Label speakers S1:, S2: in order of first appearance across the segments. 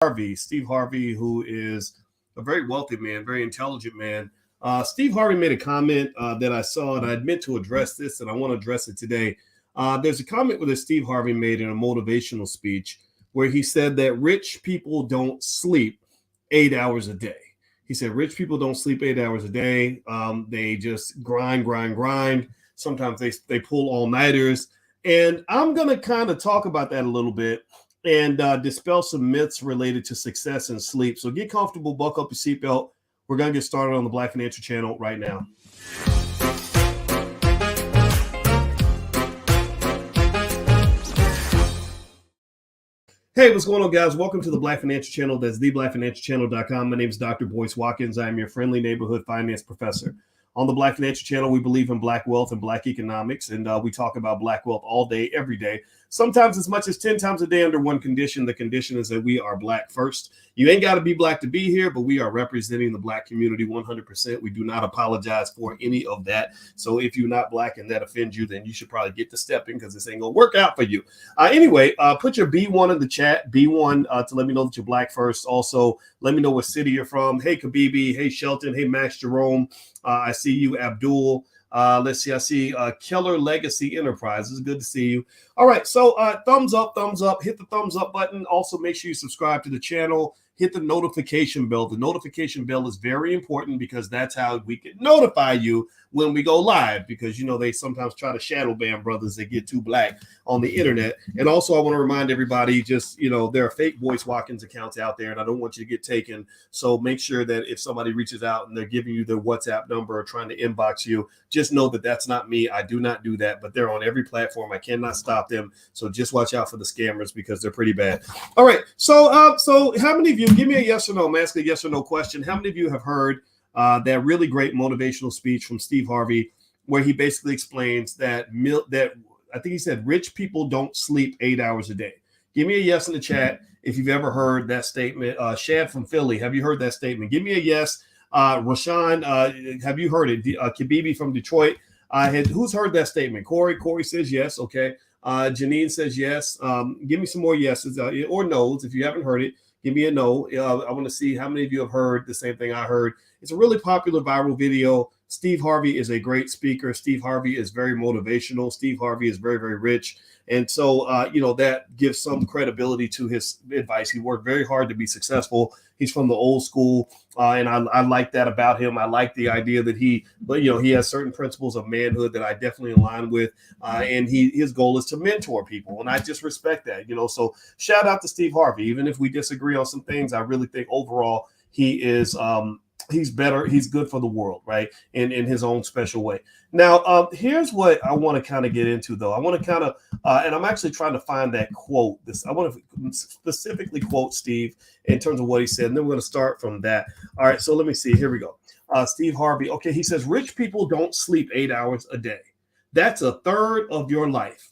S1: Harvey, Steve Harvey, who is a very wealthy man, very intelligent man. Steve Harvey made a comment that I saw, and I meant to address this, and I want to address it today. There's a comment that Steve Harvey made in a motivational speech where he said that rich people don't sleep 8 hours a day. He said rich people don't sleep 8 hours a day. They just grind. Sometimes they pull all-nighters. And I'm going to kind of talk about that a little bit and dispel some myths related to success and sleep. So get comfortable, buckle up your seatbelt. We're going to get started on the Black Financial Channel right now. Hey, what's going on, guys? Welcome to the Black Financial Channel. That's theblackfinancialchannel.com. My name is Dr. Boyce Watkins. I am your friendly neighborhood finance professor. On the Black Financial Channel, we believe in black wealth and black economics, and we talk about black wealth all day, every day, sometimes as much as 10 times a day under one condition. The condition is that we are black first. You ain't got to be black to be here, but we are representing the black community 100%. We do not apologize for any of that. So if you're not black and that offends you, then you should probably get to stepping because this ain't going to work out for you. Anyway, put your B1 in the chat, B1 to let me know that you're black first. Also, let me know what city you're from. Hey, Kabibi. Hey, Shelton. Hey, Max Jerome. I see you, Abdul. Let's see. I see Keller Legacy Enterprises. Good to see you. All right. So thumbs up. Hit the thumbs up button. Also, make sure you subscribe to the channel. Hit the notification bell. The notification bell is very important because that's how we can notify you when we go live, because, you know, they sometimes try to shadow ban brothers that get too black on the internet. And also, I want to remind everybody, just, you know, there are fake Boyce Watkins accounts out there, and I don't want you to get taken. So make sure that if somebody reaches out and they're giving you their WhatsApp number or trying to inbox you, just know that that's not me. I do not do that, but they're on every platform. I cannot stop them. So just watch out for the scammers because they're pretty bad. All right. So how many of you, give me a yes or no, I'm asking a yes or no question. How many of you have heard that really great motivational speech from Steve Harvey, where he basically explains that I think he said rich people don't sleep 8 hours a day? Give me a yes in the chat if you've ever heard that statement. Shad from Philly, have you heard that statement? Give me a yes. Rashawn, have you heard it? Kabibi from Detroit, who's heard that statement? Corey says yes. Okay. Janine says yes. Give me some more yeses or no's if you haven't heard it. Give me a no. I want to see how many of you have heard the same thing I heard. It's a really popular viral video. Steve Harvey is a great speaker. Steve Harvey is very motivational. Steve Harvey is very, very rich. And so, you know, that gives some credibility to his advice. He worked very hard to be successful. He's from the old school. And I like that about him. I like the idea that he has certain principles of manhood that I definitely align with. And his goal is to mentor people. And I just respect that, you know. So shout out to Steve Harvey. Even if we disagree on some things, I really think overall he is he's better. He's good for the world, right? In his own special way. Now, here's what I want to kind of get into, though. I want to kind of, and I'm actually trying to find that quote. I want to specifically quote Steve in terms of what he said, and then we're going to start from that. All right, so let me see. Here we go. Steve Harvey. Okay, he says, rich people don't sleep 8 hours a day. That's a third of your life.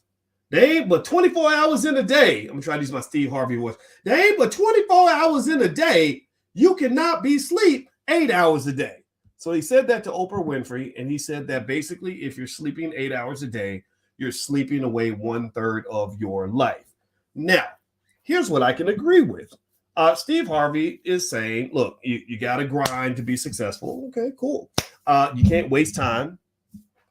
S1: They ain't but 24 hours in a day. I'm going to try to use my Steve Harvey voice. They ain't but 24 hours in a day. You cannot be asleep 8 hours a day. So he said that to Oprah Winfrey, and he said that basically if you're sleeping 8 hours a day, you're sleeping away 1/3 of your life. Now, here's what I can agree with. Steve Harvey is saying, look, you got to grind to be successful. Okay, cool. You can't waste time.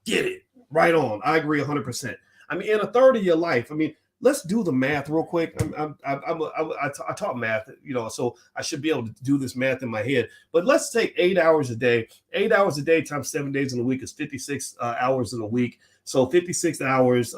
S1: Get it. Right on. I agree 100%. I mean, in a third of your life, I mean, let's do the math real quick. I taught math, you know, so I should be able to do this math in my head. But let's take 8 hours a day. 8 hours a day times 7 days in a week is 56 hours in a week. So 56 hours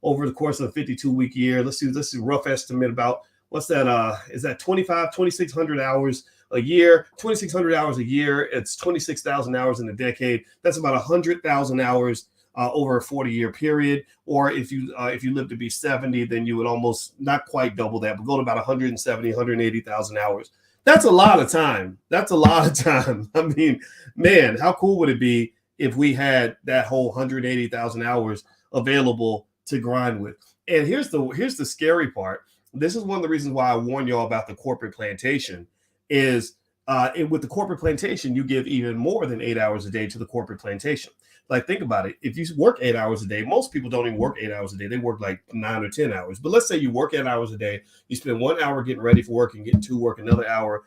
S1: over the course of a 52-week year. Let's see a rough estimate about what's that? Is that 2,600 hours a year? 2,600 hours a year. It's 26,000 hours in a decade. That's about 100,000 hours over a 40-year period. Or if you live to be 70, then you would almost not quite double that, but go to about 170, 180,000 hours. That's a lot of time. That's a lot of time. I mean, man, how cool would it be if we had that whole 180,000 hours available to grind with? And here's the scary part. This is one of the reasons why I warn y'all about the corporate plantation is And with the corporate plantation, you give even more than 8 hours a day to the corporate plantation. Like, think about it. If you work 8 hours a day, most people don't even work 8 hours a day. They work like 9 or 10 hours. But let's say you work 8 hours a day. You spend 1 hour getting ready for work and getting to work, another hour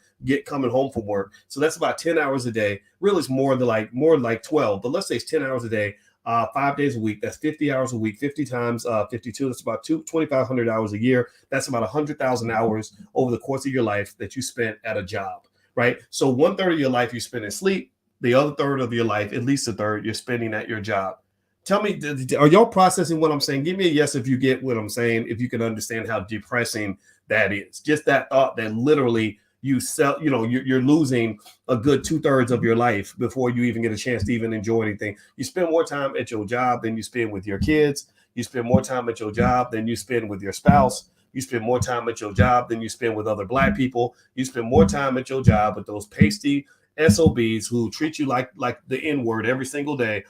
S1: coming home from work. So that's about 10 hours a day. Really, it's more like 12. But let's say it's 10 hours a day, 5 days a week. That's 50 hours a week. 50 times 52. That's about 2,500 hours a year. That's about 100,000 hours over the course of your life that you spent at a job. Right. So 1/3 of your life you spend in sleep. The other third of your life, at least a third, you're spending at your job. Tell me, are y'all processing what I'm saying? Give me a yes if you get what I'm saying, if you can understand how depressing that is. Just that thought that literally you're losing a good 2/3 of your life before you even get a chance to even enjoy anything. You spend more time at your job than you spend with your kids. You spend more time at your job than you spend with your spouse. You spend more time at your job than you spend with other Black people. You spend more time at your job with those pasty SOBs who treat you like the N-word every single day.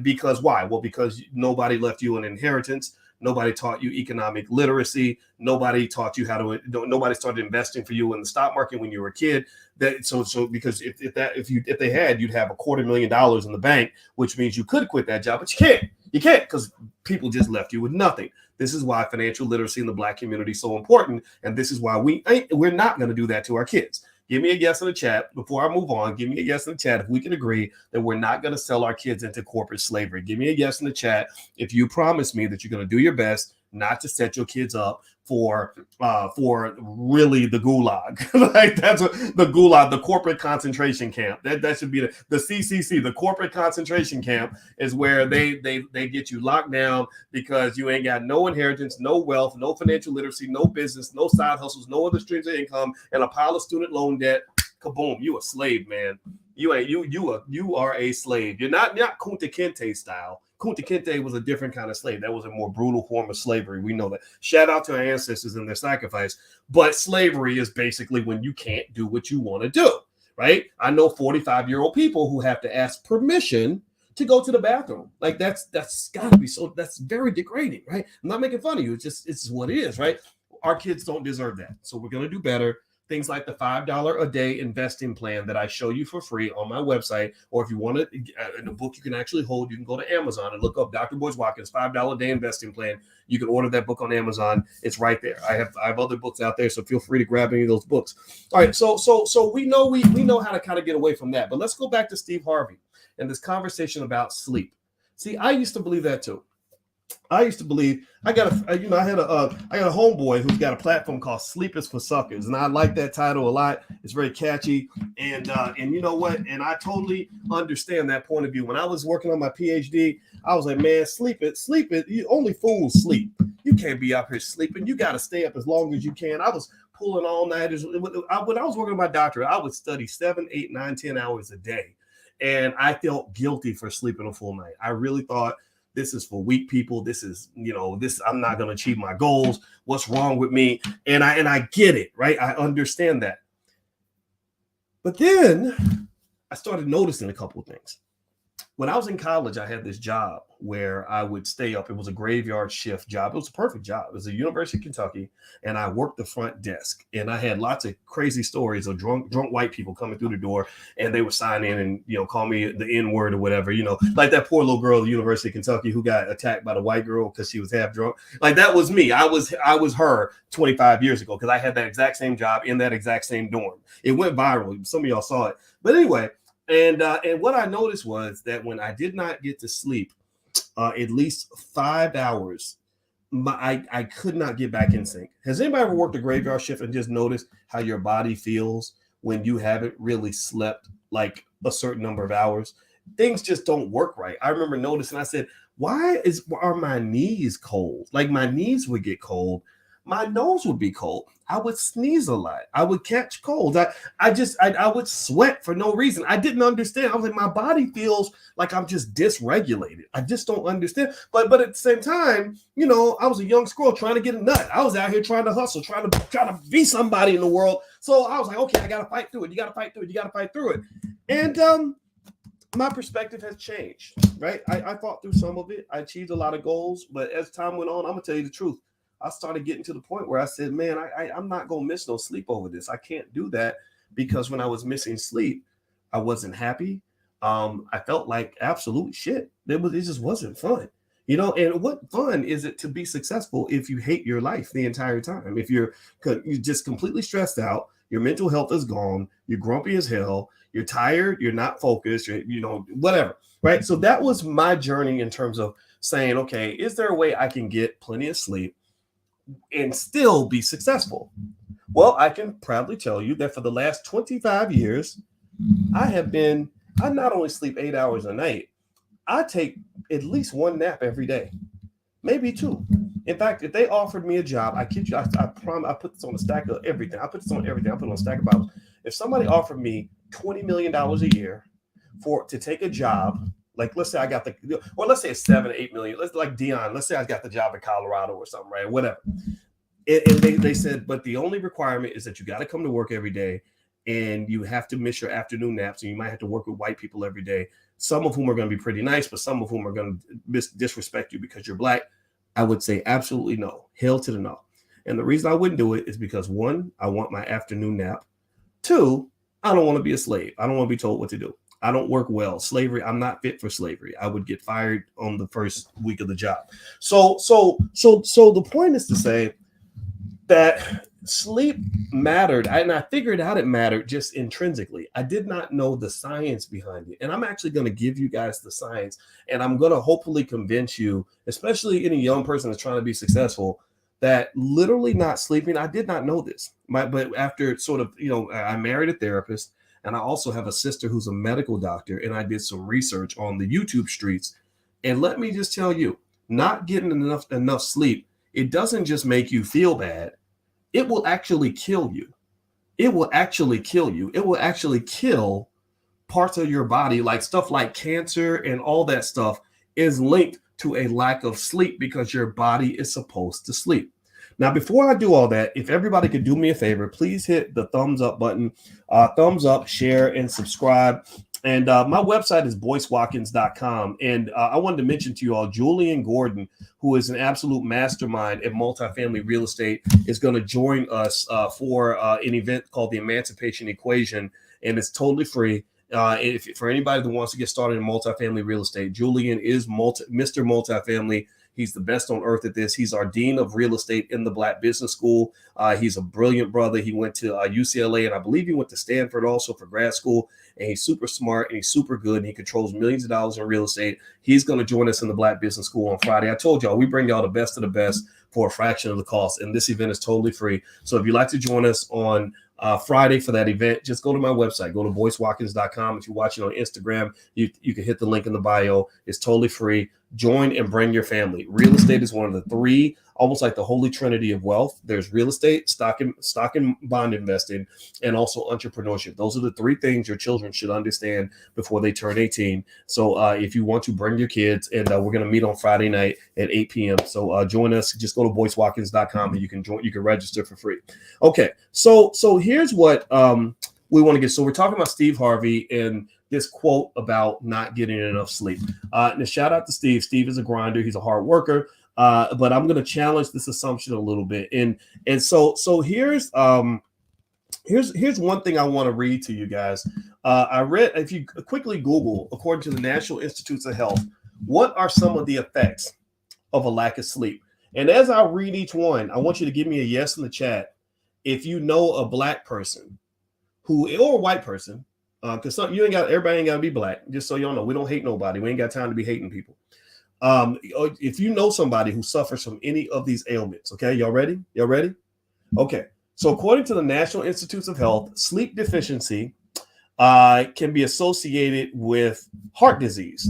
S1: Because why? Well, because nobody left you an inheritance. Nobody taught you economic literacy. Nobody taught you nobody started investing for you in the stock market when you were a kid. Because if they had, you'd have $250,000 in the bank, which means you could quit that job, but you can't. You can't, because people just left you with nothing. This is why financial literacy in the Black community is so important. And this is why we're not going to do that to our kids. Give me a yes in the chat before I move on. Give me a yes in the chat if we can agree that we're not going to sell our kids into corporate slavery. Give me a yes in the chat if you promise me that you're going to do your best not to set your kids up for really the gulag. Like, that's what the gulag, the corporate concentration camp. That should be the CCC, the corporate concentration camp, is where they get you locked down because you ain't got no inheritance, no wealth, no financial literacy, no business, no side hustles, no other streams of income, and a pile of student loan debt. Kaboom, you a slave, man. You are a slave. You're not Kunta Kinte style. Kunta Kinte was a different kind of slave. That was a more brutal form of slavery. We know that. Shout out to our ancestors and their sacrifice. But slavery is basically when you can't do what you want to do, right? I know 45-year-old people who have to ask permission to go to the bathroom. Like, that's got to be so. That's very degrading, right? I'm not making fun of you. It's what it is, right? Our kids don't deserve that. So we're gonna do better. Things like the $5 a day investing plan that I show you for free on my website, or if you want it in a book you can actually hold, you can go to Amazon and look up Dr. Boyce Watkins $5 a day investing plan. You can order that book on Amazon. It's right there. I have other books out there, so feel free to grab any of those books. All right, so we know how to kind of get away from that, but let's go back to Steve Harvey and this conversation about sleep. See, I used to believe that too. I used to believe I had a homeboy who's got a platform called Sleep is for Suckers, and I like that title a lot. It's very catchy, and you know what? And I totally understand that point of view. When I was working on my PhD, I was like, man, sleep it. Only fools sleep. You can't be up here sleeping. You got to stay up as long as you can. I was pulling all nighters. When I was working on my doctorate, I would study 7, 8, 9, 10 hours a day, and I felt guilty for sleeping a full night. I really thought, this is for weak people. This is, I'm not going to achieve my goals. What's wrong with me? And I get it, right? I understand that. But then I started noticing a couple of things. When I was in college, I had this job where I would stay up. It was a graveyard shift job. It was a perfect job. It was at University of Kentucky, and I worked the front desk. And I had lots of crazy stories of drunk white people coming through the door, and they would sign in and call me the N-word or whatever. Like that poor little girl at the University of Kentucky who got attacked by the white girl because she was half drunk. Like, that was me. I was her 25 years ago because I had that exact same job in that exact same dorm. It went viral. Some of y'all saw it. But anyway. And what I noticed was that when I did not get to sleep at least 5 hours, I could not get back in sync. Has anybody ever worked a graveyard shift and just noticed how your body feels when you haven't really slept like a certain number of hours? Things just don't work right. I remember noticing, I said, why are my knees cold? Like, my knees would get cold. My nose would be cold. I would sneeze a lot. I would catch colds. I would sweat for no reason. I didn't understand. I was like, my body feels like I'm just dysregulated. I just don't understand. But at the same time, I was a young squirrel trying to get a nut. I was out here trying to hustle, trying to be somebody in the world. So I was like, okay, I got to fight through it. You got to fight through it. You got to fight through it. And my perspective has changed, right? I fought through some of it. I achieved a lot of goals. But as time went on, I'm going to tell you the truth. I started getting to the point where I said, man, I'm not going to miss no sleep over this. I can't do that because when I was missing sleep, I wasn't happy. I felt like absolute shit. It just wasn't fun. You know, and what fun is it to be successful if you hate your life the entire time? If you're just completely stressed out, your mental health is gone, you're grumpy as hell, you're tired, you're not focused, whatever. Right. So that was my journey in terms of saying, okay, is there a way I can get plenty of sleep and still be successful? Well, I can proudly tell you that for the last 25 years, I not only sleep 8 hours a night, I take at least one nap every day, maybe two. In fact, if they offered me a job, I kid you, I promise, I put this on a stack of everything. I put this on everything. I put it on a stack of Bibles. If somebody offered me $20 million a year to take a job, like let's say I got let's say it's 7 to 8 million. Let's like Dion. Let's say I got the job in Colorado or something, right? Whatever. And they said, but the only requirement is that you got to come to work every day, and you have to miss your afternoon naps, and you might have to work with white people every day. Some of whom are going to be pretty nice, but some of whom are going to disrespect you because you're black. I would say absolutely no. Hell to the no. And the reason I wouldn't do it is because, one, I want my afternoon nap. Two, I don't want to be a slave. I don't want to be told what to do. I don't work well. Slavery, I'm not fit for slavery. I would get fired on the first week of the job. So the point is to say that sleep mattered, and I figured out it mattered just intrinsically. I did not know the science behind it, and I'm actually going to give you guys the science, and I'm going to hopefully convince you, especially any young person that's trying to be successful, that literally not sleeping, I did not know this. But after sort of, I married a therapist, and I also have a sister who's a medical doctor, and I did some research on the YouTube streets, and let me just tell you, not getting enough sleep, it doesn't just make you feel bad. It will actually kill you. It will actually kill you. It will actually kill parts of your body, like stuff like cancer and all that stuff is linked to a lack of sleep because your body is supposed to sleep. Now, before I do all that, if everybody could do me a favor, please hit the thumbs up button, thumbs up, share, and subscribe. And my website is boycewatkins.com. And I wanted to mention to you all, Julian Gordon, who is an absolute mastermind at multifamily real estate, is going to join us for an event called the Emancipation Equation. And it's totally free. For anybody that wants to get started in multifamily real estate, Julian is Mr. Multifamily. He's the best on earth at this. He's our dean of real estate in the Black Business School. He's a brilliant brother. He went to UCLA, and I believe he went to Stanford also for grad school. And he's super smart, and he's super good, and he controls millions of dollars in real estate. He's going to join us in the Black Business School on Friday. I told y'all, we bring y'all the best of the best for a fraction of the cost, and this event is totally free. So if you'd like to join us on Friday for that event, just go to my website, go to boycewatkins.com. If you're watching on Instagram, you can hit the link in the bio. It's totally free. Join and bring your family. Real estate is one of the three, almost like the holy trinity of wealth. There's real estate, stock and bond investing, and also entrepreneurship. Those are the three things your children should understand before they turn 18. So if you want to, bring your kids, and we're going to meet on Friday night at 8 p.m. So join us. Just go to boycewatkins.com and you can join. You can register for free. Okay, so here's what we want to get. So we're talking about Steve Harvey and this quote about not getting enough sleep. And a shout out to Steve. Steve is a grinder. He's a hard worker. But I'm going to challenge this assumption a little bit. And so here's one thing I want to read to you guys. I read, if you quickly Google, according to the National Institutes of Health, what are some of the effects of a lack of sleep? And as I read each one, I want you to give me a yes in the chat if you know a black person or a white person, because everybody ain't got to be black. Just so y'all know, we don't hate nobody. We ain't got time to be hating people. If you know somebody who suffers from any of these ailments, okay, y'all ready? Okay. So according to the National Institutes of Health, sleep deficiency can be associated with heart disease.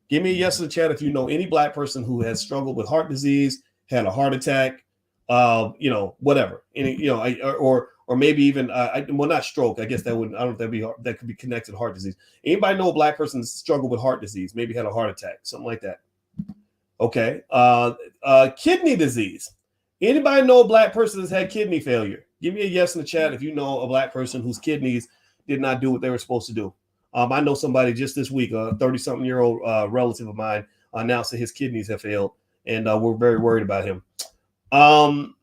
S1: Give me a yes in the chat if you know any black person who has struggled with heart disease, had a heart attack, whatever, or maybe even not stroke. I guess that wouldn't. I don't know if that could be connected to heart disease. Anybody know a black person that struggled with heart disease? Maybe had a heart attack, something like that. Okay. Kidney disease. Anybody know a black person that's had kidney failure? Give me a yes in the chat if you know a black person whose kidneys did not do what they were supposed to do. I know somebody just this week, a 30-something-year-old relative of mine, announced that his kidneys have failed, and we're very worried about him. How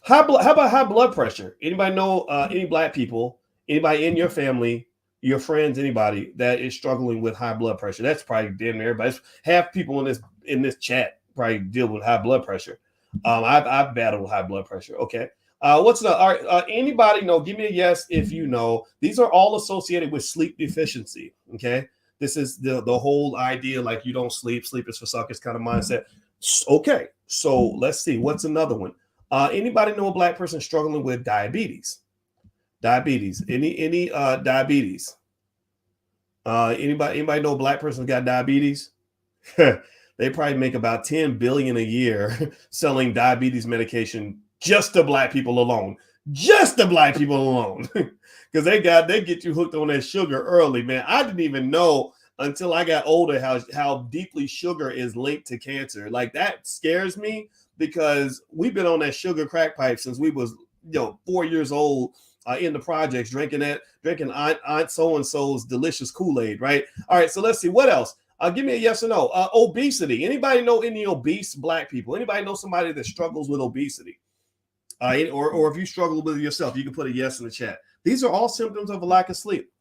S1: about high blood pressure? Anybody know any black people Anybody in your family, your friends, anybody that is struggling with high blood pressure? That's probably damn near everybody. Half people in this chat probably deal with high blood pressure. I've battled high blood pressure. Okay. What's the all right? Anybody know? Give me a yes if you know. These are all associated with sleep deficiency. Okay. This is the whole idea, like you don't sleep, sleep is for suckers kind of mindset. Okay. So let's see. What's another one? Anybody know a black person struggling with diabetes? Diabetes. Any diabetes? Anybody know a black person who got diabetes? They probably make about 10 billion a year selling diabetes medication just to black people alone. Just to black people alone. Because they get you hooked on that sugar early, man. I didn't even know until I got older how deeply sugar is linked to cancer. Like that scares me because we've been on that sugar crack pipe since we was 4 years old. In the projects, drinking Aunt so-and-so's delicious Kool-Aid, right? All right, so let's see. What else? Give me a yes or no. Obesity. Anybody know any obese black people? Anybody know somebody that struggles with obesity? Or if you struggle with it yourself, you can put a yes in the chat. These are all symptoms of a lack of sleep.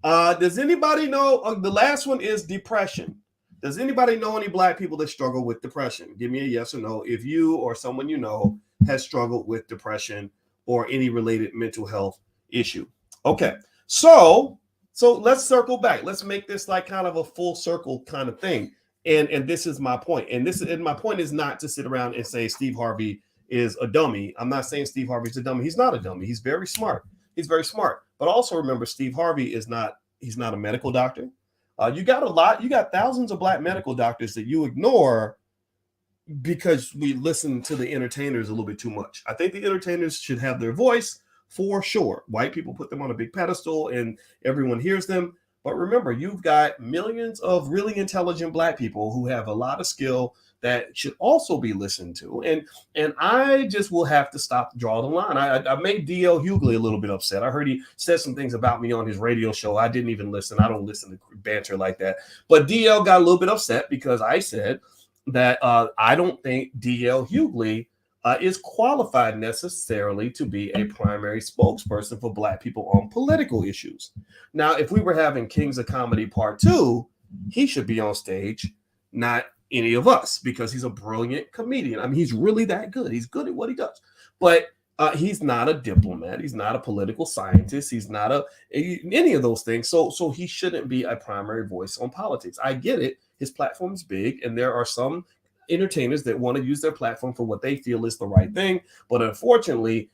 S1: Does anybody know? The last one is depression. Does anybody know any black people that struggle with depression? Give me a yes or no if you or someone you know has struggled with depression or any related mental health issue. Okay, so let's circle back. Let's make this like kind of a full circle kind of thing. And this is my point. And my point is not to sit around and say Steve Harvey is a dummy. I'm not saying Steve Harvey's a dummy. He's not a dummy. He's very smart. He's very smart. But also remember, Steve Harvey he's not a medical doctor. You got thousands of black medical doctors that you ignore because we listen to the entertainers a little bit too much. I think the entertainers should have their voice for sure. White people put them on a big pedestal and everyone hears them. But remember, you've got millions of really intelligent black people who have a lot of skill that should also be listened to. And I just will have to stop to draw the line. I made D.L. Hughley a little bit upset. I heard he said some things about me on his radio show. I didn't even listen. I don't listen to banter like that. But D.L. got a little bit upset because I said that I don't think D.L. Hughley is qualified necessarily to be a primary spokesperson for black people on political issues. Now, if we were having Kings of Comedy Part 2, he should be on stage, not any of us, because he's a brilliant comedian. I mean, he's really that good. He's good at what he does. But he's not a diplomat. He's not a political scientist. He's not any of those things. So he shouldn't be a primary voice on politics. I get it. His platform is big, and there are some entertainers that want to use their platform for what they feel is the right thing. But unfortunately,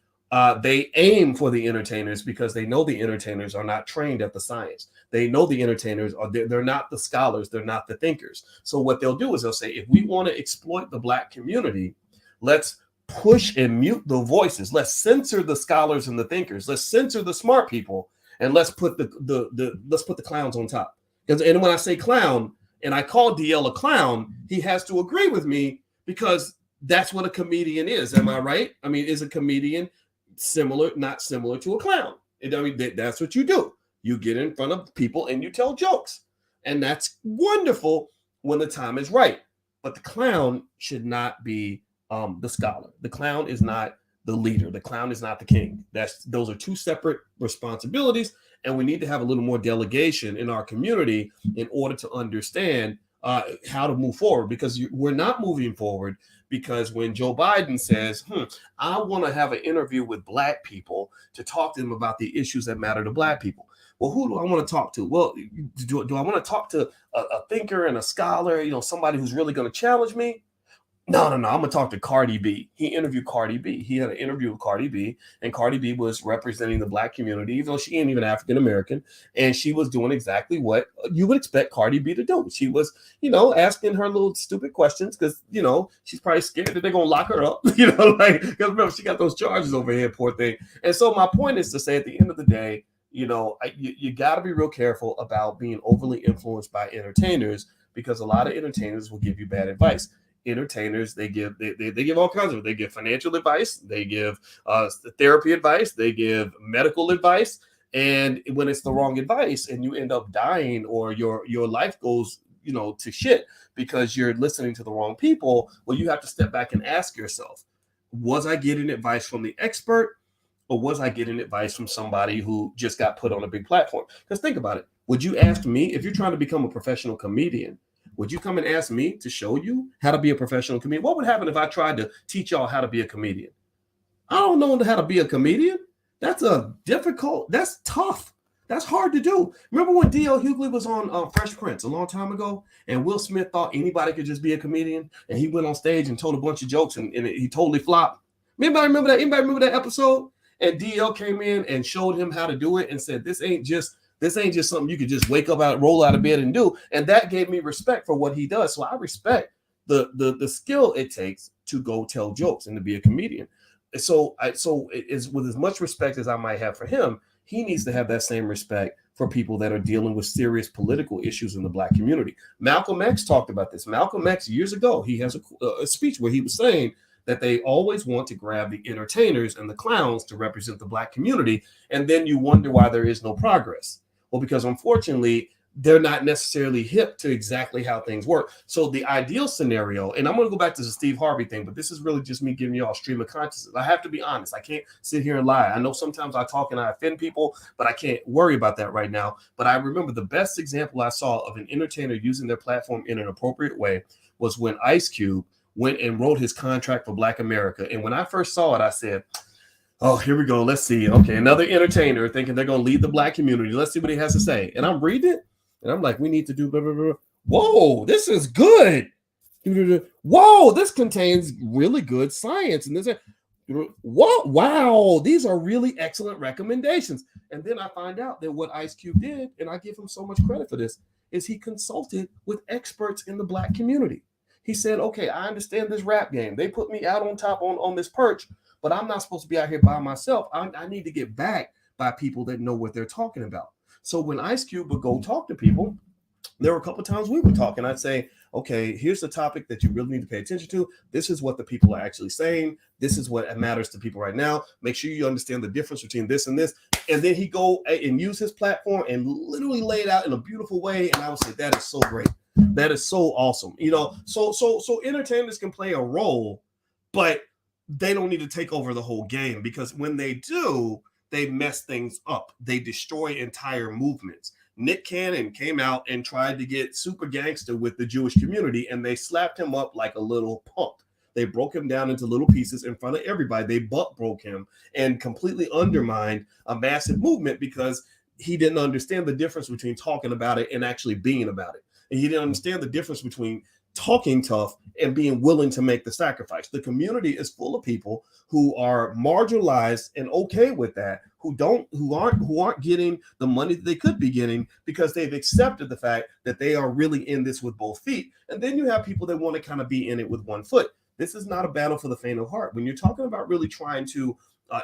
S1: they aim for the entertainers because they know the entertainers are not trained at the science. They know the entertainers they're not the scholars. They're not the thinkers. So what they'll do is they'll say, if we want to exploit the black community, let's push and mute the voices. Let's censor the scholars and the thinkers. Let's censor the smart people, and let's put the clowns on top. And when I say clown, and I call DL a clown, he has to agree with me because that's what a comedian is. Am I right? I mean, is a comedian not similar to a clown? I mean, that's what you do. You get in front of people and you tell jokes. And that's wonderful when the time is right. But the clown should not be the scholar. The clown is not the leader. The clown is not the king. Those are two separate responsibilities. And we need to have a little more delegation in our community in order to understand how to move forward, because we're not moving forward. Because when Joe Biden says, I want to have an interview with black people to talk to them about the issues that matter to black people. Well, who do I want to talk to? Well, do I want to talk to a thinker and a scholar, somebody who's really going to challenge me? No, I'm going to talk to Cardi B. He interviewed Cardi B. He had an interview with Cardi B, and Cardi B was representing the black community, even though she ain't even African-American, and she was doing exactly what you would expect Cardi B to do. She was, asking her little stupid questions because, she's probably scared that they're going to lock her up, because remember, she got those charges over here, poor thing. And so my point is to say at the end of the day, you got to be real careful about being overly influenced by entertainers, because a lot of entertainers will give you bad advice. Entertainers, they give all kinds of it. They give financial advice, they give therapy advice, they give medical advice, and when it's the wrong advice and you end up dying or your life goes to shit because you're listening to the wrong people, well, you have to step back and ask yourself, was I getting advice from the expert, or was I getting advice from somebody who just got put on a big platform? Because think about it. Would you ask me, if you're trying to become a professional comedian, would you come and ask me to show you how to be a professional comedian? What would happen if I tried to teach y'all how to be a comedian? I don't know how to be a comedian. That's tough. That's hard to do. Remember when D.L. Hughley was on Fresh Prince a long time ago, and Will Smith thought anybody could just be a comedian, and he went on stage and told a bunch of jokes, and he totally flopped. Anybody remember that? Anybody remember that episode? And D.L. came in and showed him how to do it and said, this ain't just something you could just wake up out, roll out of bed and do. And that gave me respect for what he does. So I respect the skill it takes to go tell jokes and to be a comedian. So it is with as much respect as I might have for him, he needs to have that same respect for people that are dealing with serious political issues in the Black community. Malcolm X talked about this. Malcolm X, years ago, he has a speech where he was saying that they always want to grab the entertainers and the clowns to represent the Black community. And then you wonder why there is no progress. Well, because unfortunately, they're not necessarily hip to exactly how things work. So the ideal scenario, and I'm going to go back to the Steve Harvey thing, but this is really just me giving you all stream of consciousness. I have to be honest. I can't sit here and lie. I know sometimes I talk and I offend people, but I can't worry about that right now. But I remember the best example I saw of an entertainer using their platform in an appropriate way was when Ice Cube went and wrote his contract for Black America. And when I first saw it, I said, oh, here we go. Let's see. Okay, another entertainer thinking they're going to lead the Black community. Let's see what he has to say. And I'm reading it. And I'm like, we need to do blah, blah, blah. Whoa, this is good. Whoa, this contains really good science. And this, whoa, wow, these are really excellent recommendations. And then I find out that what Ice Cube did, and I give him so much credit for this, is he consulted with experts in the Black community. He said, okay, I understand this rap game. They put me out on top on this perch, but I'm not supposed to be out here by myself. I need to get back by people that know what they're talking about. So when Ice Cube would go talk to people, there were a couple of times we would talk and I'd say, okay, here's the topic that you really need to pay attention to. This is what the people are actually saying. This is what matters to people right now. Make sure you understand the difference between this and this. And then he go and use his platform and literally lay it out in a beautiful way. And I would say, that is so great. That is so awesome. You know, so entertainers can play a role, but they don't need to take over the whole game, because when they do, they mess things up. They destroy entire movements. Nick Cannon came out and tried to get super gangster with the Jewish community, and they slapped him up like a little punk. They broke him down into little pieces in front of everybody. They butt broke him and completely undermined a massive movement because he didn't understand the difference between talking about it and actually being about it. And he didn't understand the difference between talking tough and being willing to make the sacrifice. The community is full of people who are marginalized and okay with that, who aren't getting the money that they could be getting because they've accepted the fact that they are really in this with both feet. And then you have people that want to kind of be in it with one foot. This is not a battle for the faint of heart. When you're talking about really trying to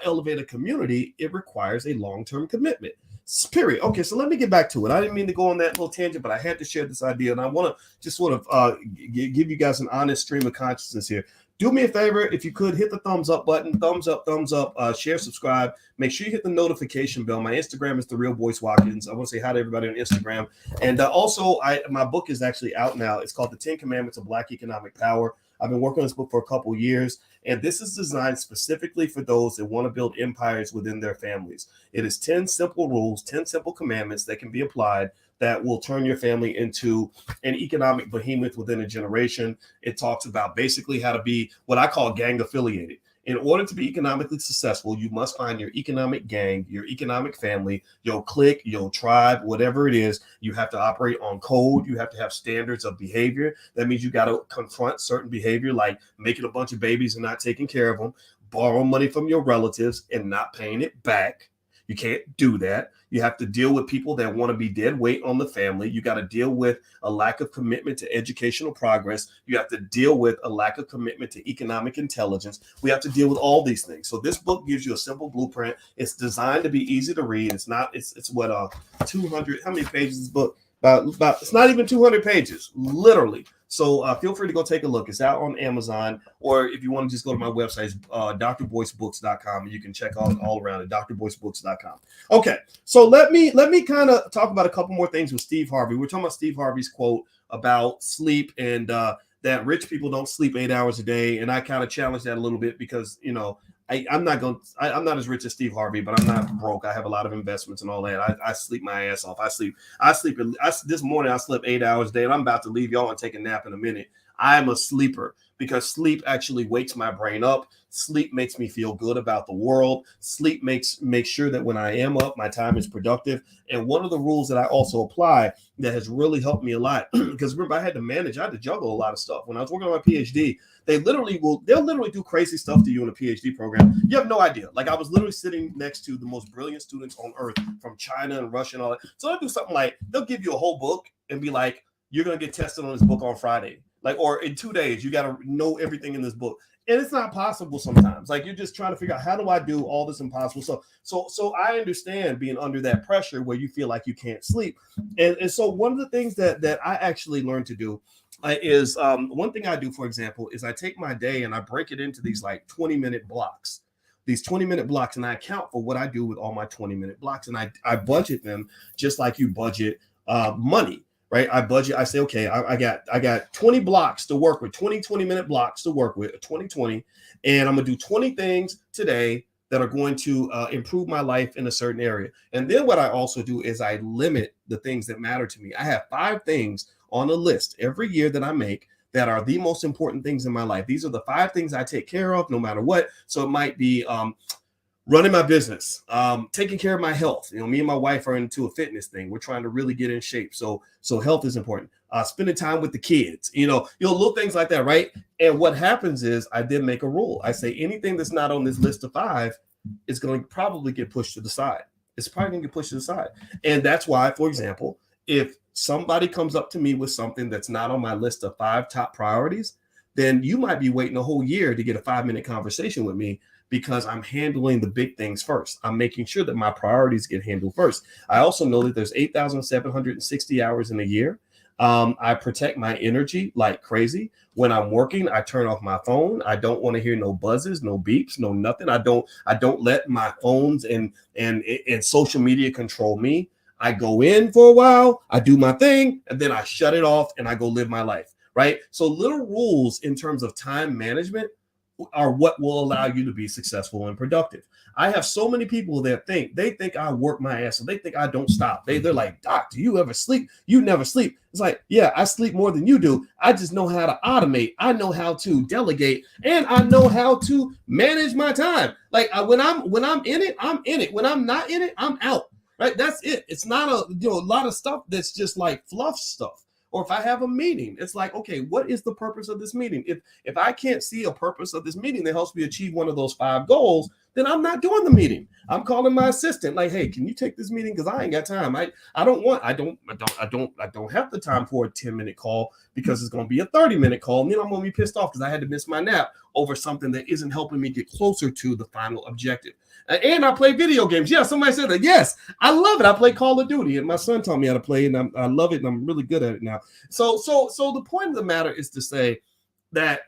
S1: elevate a community, it requires a long-term commitment. Period. Okay, so let me get back to it. I didn't mean to go on that little tangent, but I had to share this idea, and I want to just sort of give you guys an honest stream of consciousness here. Do me a favor, if you could, hit the thumbs up button, thumbs up, share, subscribe. Make sure you hit the notification bell. My Instagram is The Real Boyce Watkins. I want to say hi to everybody on Instagram. And also, my book is actually out now. It's called The 10 Commandments of Black Economic Power. I've been working on this book for a couple of years, and this is designed specifically for those that want to build empires within their families. It is 10 simple rules, 10 simple commandments that can be applied that will turn your family into an economic behemoth within a generation. It talks about basically how to be what I call gang affiliated. In order to be economically successful, you must find your economic gang, your economic family, your clique, your tribe, whatever it is. You have to operate on code. You have to have standards of behavior. That means you got to confront certain behavior, like making a bunch of babies and not taking care of them, borrow money from your relatives and not paying it back. You can't do that. You have to deal with people that want to be dead weight on the family. You got to deal with a lack of commitment to educational progress. You have to deal with a lack of commitment to economic intelligence. We have to deal with all these things. So this book gives you a simple blueprint. It's designed to be easy to read. It's what 200, how many pages is this book? About it's not even 200 pages, literally. So feel free to go take a look. It's out on Amazon, or if you want to just go to my website, it's drboycebooks.com, and you can check all around it, drboycebooks.com. Okay, so let me kind of talk about a couple more things with Steve Harvey. We're talking about Steve Harvey's quote about sleep and that rich people don't sleep 8 hours a day, and I kind of challenge that a little bit because, you know, I'm not as rich as Steve Harvey, but I'm not broke. I have a lot of investments and all that. I sleep my ass off. This morning I slept 8 hours a day, and I'm about to leave y'all and take a nap in a minute. I'm a sleeper because sleep actually wakes my brain up. Sleep makes me feel good about the world. Sleep makes sure that when I am up, my time is productive. And one of the rules that I also apply that has really helped me a lot, because remember, I had to juggle a lot of stuff. When I was working on my PhD, they'll literally do crazy stuff to you in a PhD program. You have no idea. Like, I was literally sitting next to the most brilliant students on earth from China and Russia and all that. So they'll do something like, they'll give you a whole book and be like, you're going to get tested on this book on Friday. Like, or in 2 days, you got to know everything in this book. And it's not possible sometimes. Like, you're just trying to figure out, how do I do all this impossible stuff? So I understand being under that pressure where you feel like you can't sleep. And so one of the things that I actually learned to do is one thing I do, for example, is I take my day and I break it into these like 20-minute blocks. These 20-minute blocks, and I account for what I do with all my 20-minute blocks, and I budget them just like you budget money. Right. I say, okay, I got 20 blocks to work with, 20-minute blocks to work with, 20, and I'm going to do 20 things today that are going to improve my life in a certain area. And then what I also do is I limit the things that matter to me. I have 5 things on a list every year that I make that are the most important things in my life. These are the 5 things I take care of no matter what. So it might be running my business, taking care of my health. You know, me and my wife are into a fitness thing. We're trying to really get in shape. So health is important. Spending time with the kids, little things like that, right? And what happens is I then make a rule. I say anything that's not on this list of 5 is going to probably get pushed to the side. It's probably going to get pushed to the side. And that's why, for example, if somebody comes up to me with something that's not on my list of 5 top priorities, then you might be waiting a whole year to get a 5-minute conversation with me, because I'm handling the big things first. I'm making sure that my priorities get handled first. I also know that there's 8,760 hours in a year. I protect my energy like crazy. When I'm working, I turn off my phone. I don't want to hear no buzzes, no beeps, no nothing. I don't let my phones and social media control me. I go in for a while, I do my thing, and then I shut it off and I go live my life, right? So little rules in terms of time management are what will allow you to be successful and productive. I have so many people that think I work my ass, so they think I don't stop. They're like, Doc, do you ever sleep? You never sleep. It's like, yeah, I sleep more than you do. I just know how to automate. I know how to delegate, and I know how to manage my time. Like, when I'm in it, I'm in it. When I'm not in it, I'm out. Right? That's it. It's not a lot of stuff that's just like fluff stuff. Or if I have a meeting, it's like, okay, what is the purpose of this meeting? If I can't see a purpose of this meeting that helps me achieve one of those 5 goals, then I'm not doing the meeting. I'm calling my assistant, like, hey, can you take this meeting? Because I ain't got time. I don't have the time for a 10-minute call, because it's going to be a 30-minute call, and then I'm going to be pissed off because I had to miss my nap over something that isn't helping me get closer to the final objective. And I play video games. Yeah, somebody said that. Yes, I love it. I play Call of Duty, and my son taught me how to play, and I love it, and I'm really good at it now. So the point of the matter is to say that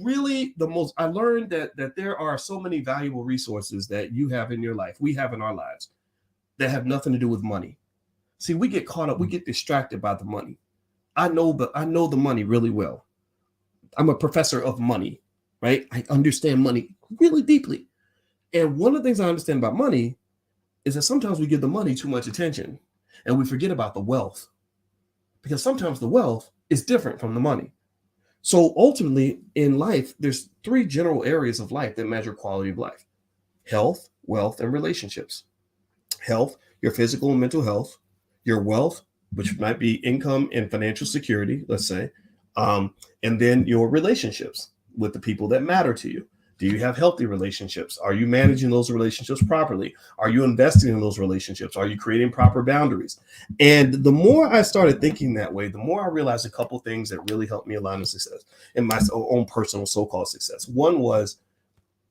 S1: really I learned that there are so many valuable resources that you have in your life, we have in our lives, that have nothing to do with money. See, we get caught up, we get distracted by the money. I know the money really well. I'm a professor of money, right? I understand money really deeply. And one of the things I understand about money is that sometimes we give the money too much attention, and we forget about the wealth, because sometimes the wealth is different from the money. So ultimately in life, there's 3 general areas of life that measure quality of life: health, wealth, and relationships. Health, your physical and mental health; your wealth, which might be income and financial security, let's say, and then your relationships with the people that matter to you. Do you have healthy relationships? Are you managing those relationships properly? Are you investing in those relationships? Are you creating proper boundaries? And the more I started thinking that way, the more I realized a couple of things that really helped me align to success in my own personal so-called success. One was,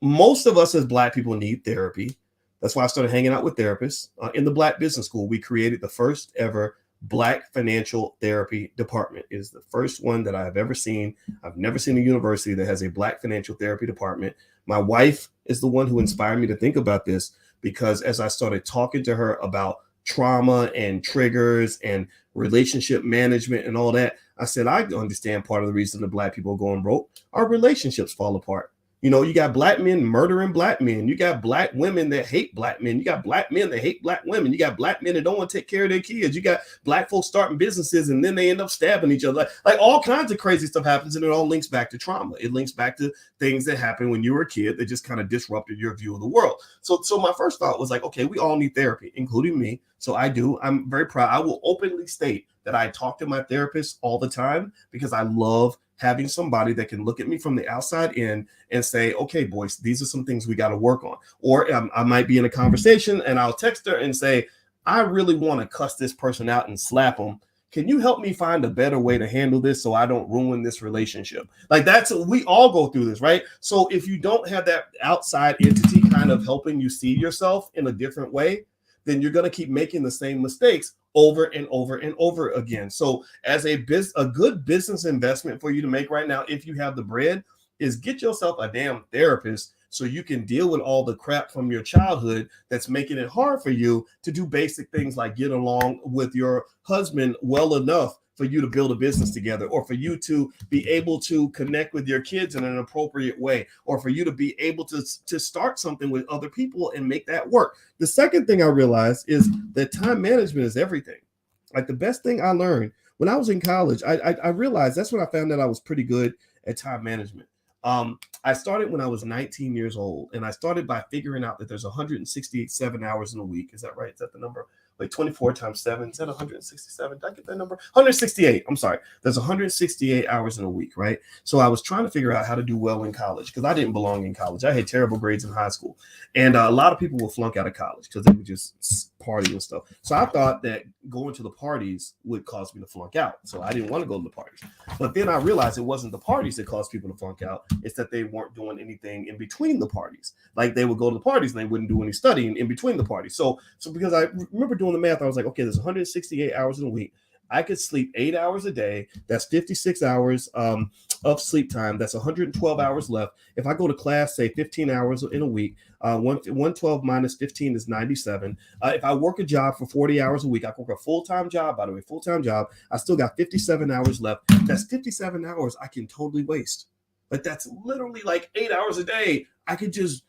S1: most of us as Black people need therapy. That's why I started hanging out with therapists. In the Black Business School, we created the first ever Black financial therapy department. It is the first one that I have ever seen. I've never seen a university that has a Black financial therapy department. My wife is the one who inspired me to think about this, because as I started talking to her about trauma and triggers and relationship management and all that, I said, I understand part of the reason that Black people are going broke. Our relationships fall apart. You got black men murdering black men. You got black women that hate black men. You got black men that hate black women. You got black men that don't want to take care of their kids. You got black folks starting businesses and then they end up stabbing each other. Like all kinds of crazy stuff happens, and it all links back to trauma. It links back to things that happened when you were a kid that just kind of disrupted your view of the world. So my first thought was like, okay, we all need therapy, including me. So I do. I'm very proud. I will openly state that I talk to my therapist all the time because I love having somebody that can look at me from the outside in and say, okay, boys, these are some things we got to work on. Or I might be in a conversation and I'll text her and say, I really want to cuss this person out and slap them. Can you help me find a better way to handle this so I don't ruin this relationship? Like we all go through this, right? So if you don't have that outside entity kind of helping you see yourself in a different way, then you're going to keep making the same mistakes over and over and over again. So as a good business investment for you to make right now, if you have the bread, is get yourself a damn therapist so you can deal with all the crap from your childhood that's making it hard for you to do basic things like get along with your husband well enough for you to build a business together, or for you to be able to connect with your kids in an appropriate way, or for you to be able to start something with other people and make that work. The second thing I realized is that time management is everything. Like the best thing I learned when I was in college, I realized that's when I found out I was pretty good at time management. I started when I was 19 years old, and I started by figuring out that there's 167 hours in a week. Is that right? Is that the number? Like 24 times 7, is that 167? Did I get that number? 168. I'm sorry. There's 168 hours in a week, right? So I was trying to figure out how to do well in college because I didn't belong in college. I had terrible grades in high school. And a lot of people will flunk out of college because they would just party and stuff. So I thought that going to the parties would cause me to flunk out. So I didn't want to go to the parties. But then I realized it wasn't the parties that caused people to flunk out. It's that they weren't doing anything in between the parties. Like they would go to the parties and they wouldn't do any studying in between the parties. So because I remember doing the math, I was like, okay, there's 168 hours in a week. I could sleep 8 hours a day. That's 56 hours of sleep time. That's 112 hours left. If I go to class, say 15 hours in a week, 112 minus 15 is 97. If I work a job for 40 hours a week, I work a full-time job, by the way, full-time job. I still got 57 hours left. That's 57 hours I can totally waste. But that's literally like 8 hours a day I could just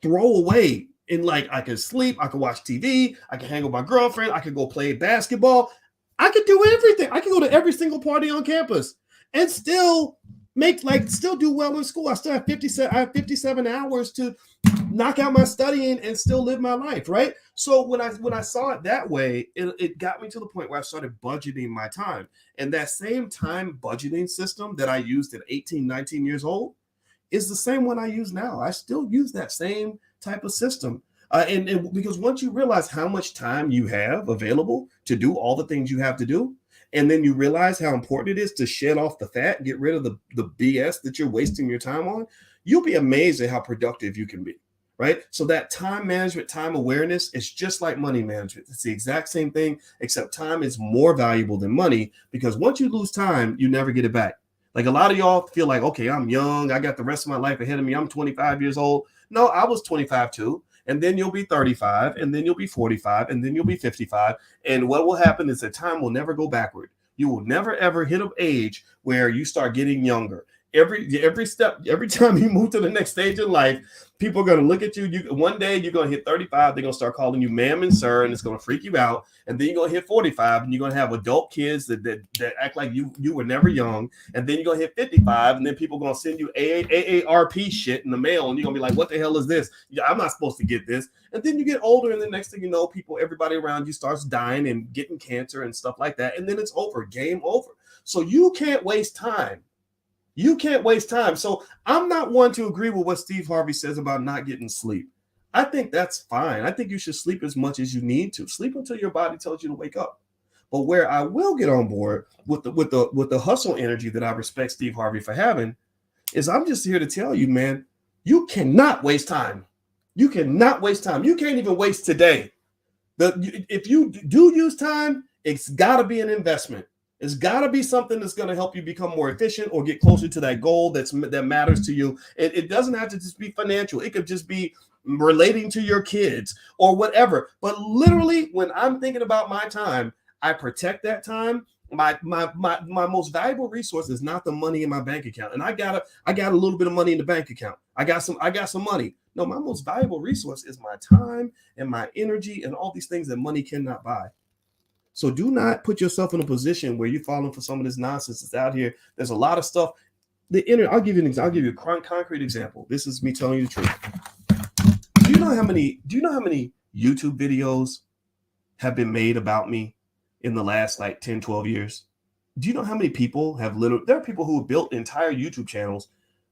S1: throw away. And like I could sleep, I could watch TV, I could hang with my girlfriend, I could go play basketball. I could do everything. I could go to every single party on campus and still still do well in school. I still have 57 hours to knock out my studying and still live my life, right? So when I saw it that way, it got me to the point where I started budgeting my time. And that same time budgeting system that I used at 18, 19 years old is the same one I use now. I still use that same type of system. And because once you realize how much time you have available to do all the things you have to do, and then you realize how important it is to shed off the fat, get rid of the BS that you're wasting your time on, you'll be amazed at how productive you can be, right? So that time management, time awareness is just like money management. It's the exact same thing, except time is more valuable than money, because once you lose time, you never get it back. Like a lot of y'all feel like, okay, I'm young. I got the rest of my life ahead of me. I'm 25 years old. No, I was 25 too. And then you'll be 35, and then you'll be 45, and then you'll be 55. And what will happen is that time will never go backward. You will never, ever hit an age where you start getting younger. Every step, every time you move to the next stage in life, people are going to look at you. One day you're going to hit 35. They're going to start calling you ma'am and sir, and it's going to freak you out. And then you're going to hit 45, and you're going to have adult kids that act like you were never young. And then you're going to hit 55, and then people are going to send you AARP shit in the mail, and you're going to be like, what the hell is this? I'm not supposed to get this. And then you get older, and the next thing you know, everybody around you starts dying and getting cancer and stuff like that. And then it's over, game over. So you can't waste time. You can't waste time. So I'm not one to agree with what Steve Harvey says about not getting sleep. I think that's fine. I think you should sleep as much as you need to. Sleep until your body tells you to wake up. But where I will get on board with the hustle energy that I respect Steve Harvey for having is I'm just here to tell you, man, you cannot waste time. You cannot waste time. You can't even waste today. If you do use time, it's got to be an investment. It's got to be something that's going to help you become more efficient or get closer to that goal that matters to you. It doesn't have to just be financial. It could just be relating to your kids or whatever. But literally, when I'm thinking about my time, I protect that time My most valuable resource is not the money in my bank account. And I got a little bit of money in the bank account. I got some money. No, my most valuable resource is my time and my energy and all these things that money cannot buy. So do not put yourself in a position where you're falling for some of this nonsense that's out here. There's a lot of stuff. The internet. I'll give you an example. I'll give you a concrete example. This is me telling you the truth. Do you know how many YouTube videos have been made about me in the last like 10, 12 years? Do you know how many people have there are people who have built entire YouTube channels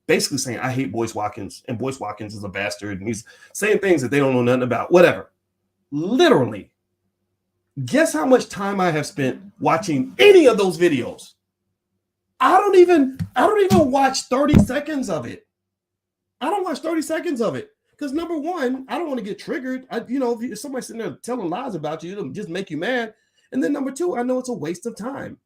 S1: basically saying, I hate Boyce Watkins, and Boyce Watkins is a bastard, and he's saying things that they don't know nothing about, whatever. Literally. Guess how much time I have spent watching any of those videos? I don't even watch 30 seconds of it. I don't watch 30 seconds of it. Because number one, I don't want to get triggered. If somebody's sitting there telling lies about you, it'll just make you mad. And then number two, I know it's a waste of time.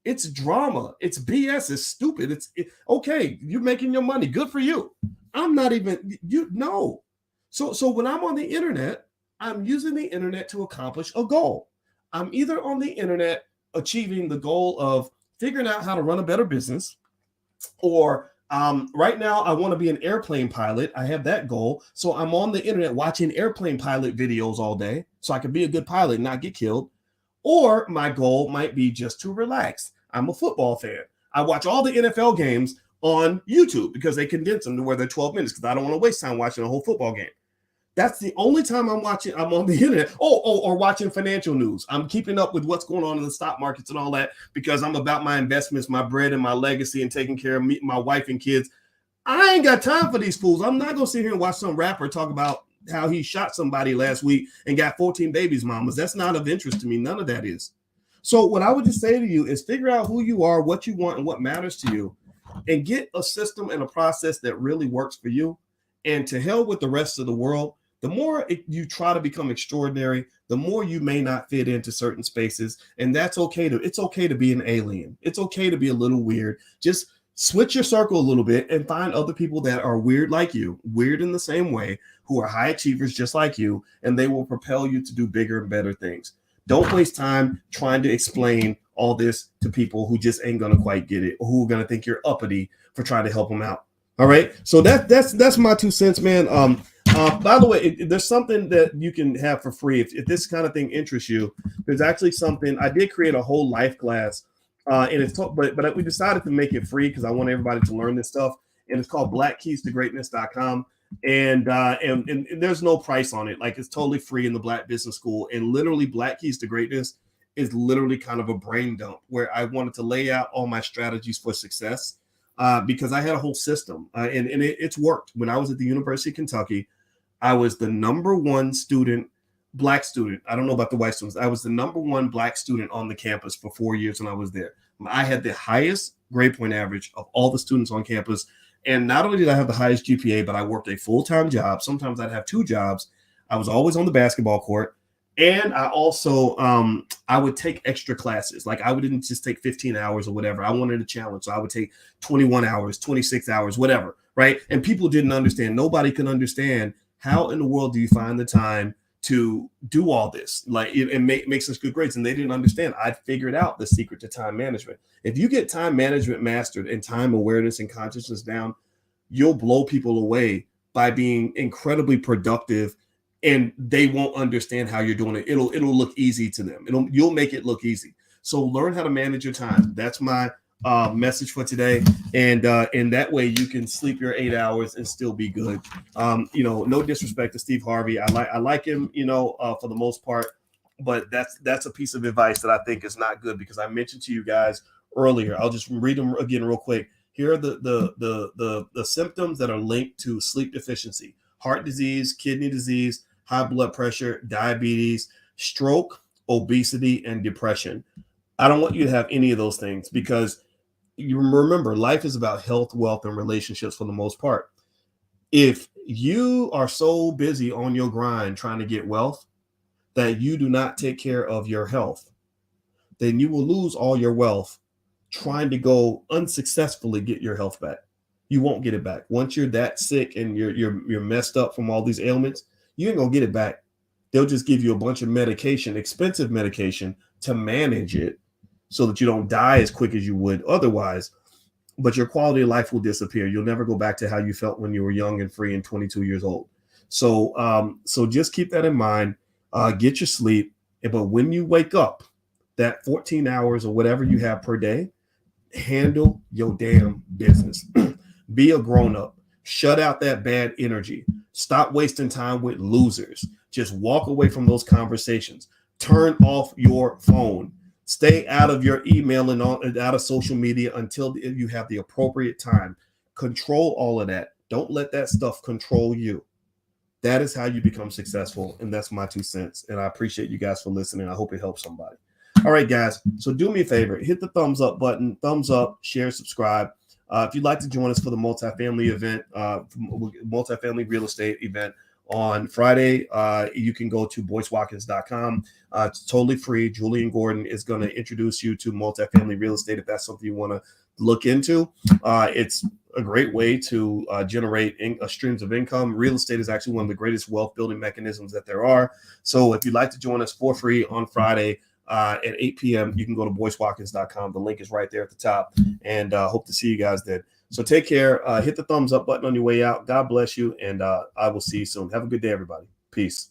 S1: It's drama. It's BS. It's stupid. Okay. You're making your money. Good for you. I'm not even, no. So when I'm on the internet, I'm using the internet to accomplish a goal. I'm either on the internet achieving the goal of figuring out how to run a better business, or right now I want to be an airplane pilot. I have that goal. So I'm on the internet watching airplane pilot videos all day so I can be a good pilot and not get killed. Or my goal might be just to relax. I'm a football fan. I watch all the NFL games on YouTube because they condense them to where they're 12 minutes because I don't want to waste time watching a whole football game. That's the only time I'm on the internet. Or watching financial news. I'm keeping up with what's going on in the stock markets and all that because I'm about my investments, my bread, and my legacy, and taking care of me, my wife, and kids. I ain't got time for these fools. I'm not going to sit here and watch some rapper talk about how he shot somebody last week and got 14 babies mamas. That's not of interest to me. None of that is. So what I would just say to you is figure out who you are, what you want, and what matters to you, and get a system and a process that really works for you. And to hell with the rest of the world. The more you try to become extraordinary, the more you may not fit into certain spaces. And that's okay. It's okay to be an alien. It's okay to be a little weird. Just switch your circle a little bit and find other people that are weird like you, weird in the same way, who are high achievers just like you, and they will propel you to do bigger and better things. Don't waste time trying to explain all this to people who just ain't going to quite get it, or who are going to think you're uppity for trying to help them out. All right. So that's my 2 cents, man. By the way, there's something that you can have for free. If this kind of thing interests you, there's actually something. I did create a whole life class, and it's but we decided to make it free because I want everybody to learn this stuff. And it's called blackkeystogreatness.com. And there's no price on it. Like, it's totally free in the Black Business School. And literally, Black Keys to Greatness is literally kind of a brain dump where I wanted to lay out all my strategies for success because I had a whole system, and it's worked. When I was at the University of Kentucky, I was the number one Black student. I don't know about the white students. I was the number one Black student on the campus for 4 years when I was there. I had the highest grade point average of all the students on campus. And not only did I have the highest GPA, but I worked a full-time job. Sometimes I'd have 2 jobs. I was always on the basketball court. And I also, I would take extra classes. Like, I wouldn't just take 15 hours or whatever. I wanted a challenge. So I would take 21 hours, 26 hours, whatever, right? And people didn't understand. Nobody could understand how in the world do you find the time to do all this, like, and make such good grades. And they didn't understand. I figured out the secret to time management. If you get time management mastered and time awareness and consciousness down, you'll blow people away by being incredibly productive, and they won't understand how you're doing it. It'll look easy to them. You'll make it look easy. So learn how to manage your time. That's my message for today, and that way you can sleep your 8 hours and still be good. No disrespect to Steve Harvey. I like him, for the most part, but that's a piece of advice that I think is not good, because I mentioned to you guys earlier. I'll just read them again real quick. Here are the symptoms that are linked to sleep deficiency: heart disease, kidney disease, high blood pressure, diabetes, stroke, obesity, and depression. I don't want you to have any of those things, because you remember, life is about health, wealth, and relationships for the most part. If you are so busy on your grind trying to get wealth that you do not take care of your health, then you will lose all your wealth trying to go unsuccessfully get your health back. You won't get it back. Once you're that sick and you're messed up from all these ailments, you ain't gonna get it back. They'll just give you a bunch of medication, expensive medication, to manage it, so that you don't die as quick as you would otherwise. But your quality of life will disappear. You'll never go back to how you felt when you were young and free and 22 years old. So just keep that in mind. Get your sleep. But when you wake up, that 14 hours or whatever you have per day, handle your damn business. Be a grown up. Shut out that bad energy. Stop wasting time with losers. Just walk away from those conversations. Turn off your phone. Stay out of your email and out of social media until you have the appropriate time. Control all of that. Don't let that stuff control you. That is how you become successful. And that's my 2 cents. And I appreciate you guys for listening. I hope it helps somebody. All right, guys. So do me a favor. Hit the thumbs up button. Thumbs up, share, subscribe. If you'd like to join us for the multifamily event, multifamily real estate event on Friday, you can go to boycewatkins.com. It's totally free. Julian Gordon is going to introduce you to multifamily real estate if that's something you want to look into. It's a great way to generate streams of income. Real estate is actually one of the greatest wealth building mechanisms that there are. So if you'd like to join us for free on Friday, at 8 p.m., you can go to boycewatkins.com. The link is right there at the top, and hope to see you guys then. So take care. Hit the thumbs up button on your way out. God bless you, and I will see you soon. Have a good day, everybody. Peace.